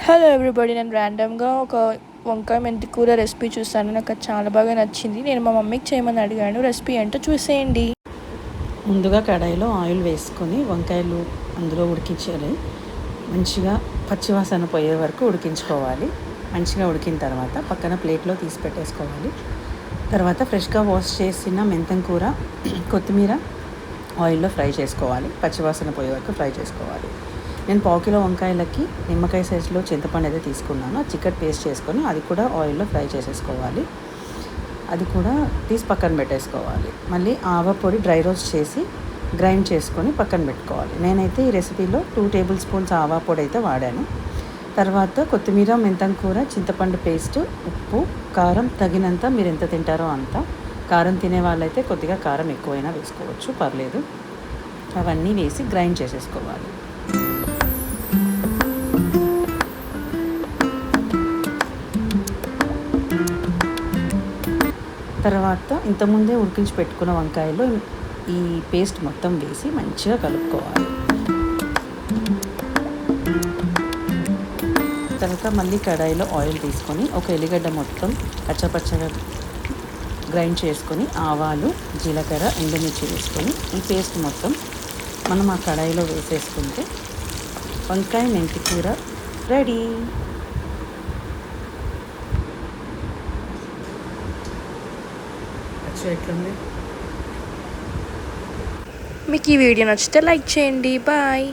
Hello everybody, నేను ర్యాండమ్గా ఒక వంకాయ మెంతి కూర రెసిపీ చూసాను. నాకు అది చాలా బాగా నచ్చింది. నేను మా మమ్మీకి చేయమని అడిగాను. రెసిపీ ఏంటో చూసేయండి. ముందుగా కడాయిలో ఆయిల్ వేసుకొని వంకాయలు అందులో ఉడికించాలి. మంచిగా పచ్చివాసన పోయే వరకు ఉడికించుకోవాలి. మంచిగా ఉడికిన తర్వాత పక్కన ప్లేట్లో తీసి పెట్టేసుకోవాలి. తర్వాత ఫ్రెష్గా వాష్ చేసిన మెంతం కూర, కొత్తిమీర ఆయిల్లో ఫ్రై చేసుకోవాలి. పచ్చివాసన పోయే వరకు ఫ్రై చేసుకోవాలి. నేను 1/4 కిలో వంకాయలకి నిమ్మకాయ సైజులో చింతపండు అయితే తీసుకున్నాను. చికెన్ పేస్ట్ చేసుకొని అది కూడా ఆయిల్లో ఫ్రై చేసేసుకోవాలి. అది కూడా తీసి పక్కన పెట్టేసుకోవాలి. మళ్ళీ ఆవ పొడి డ్రై రోస్ట్ చేసి గ్రైండ్ చేసుకొని పక్కన పెట్టుకోవాలి. నేనైతే ఈ రెసిపీలో 2 టేబుల్ స్పూన్స్ ఆవా పొడి అయితే వాడాను. తర్వాత కొత్తిమీర, మెంతం కూర, చింతపండు పేస్ట్, ఉప్పు, కారం తగినంత, మీరు ఎంత తింటారో అంత. కారం తినే వాళ్ళైతే కొద్దిగా కారం ఎక్కువైనా వేసుకోవచ్చు, పర్లేదు. అవన్నీ వేసి గ్రైండ్ చేసేసుకోవాలి. తర్వాత ఇంతకుముందే ఉడికించి పెట్టుకున్న వంకాయలో ఈ పేస్ట్ మొత్తం వేసి మంచిగా కలుపుకోవాలి. తర్వాత మళ్ళీ కడాయిలో ఆయిల్ తీసుకొని ఒక ఎల్లిగడ్డ మొత్తం పచ్చపచ్చగా గ్రైండ్ చేసుకొని ఆవాలు, జీలకర్ర, ఎండుమిర్చి వేసుకొని ఈ పేస్ట్ మొత్తం మనం ఆ కడాయిలో వేసేసుకుంటే వంకాయ మెంతి కూర రెడీ. ఎట్లుంది? మీకు ఈ వీడియో నచ్చితే లైక్ చేయండి. బాయ్.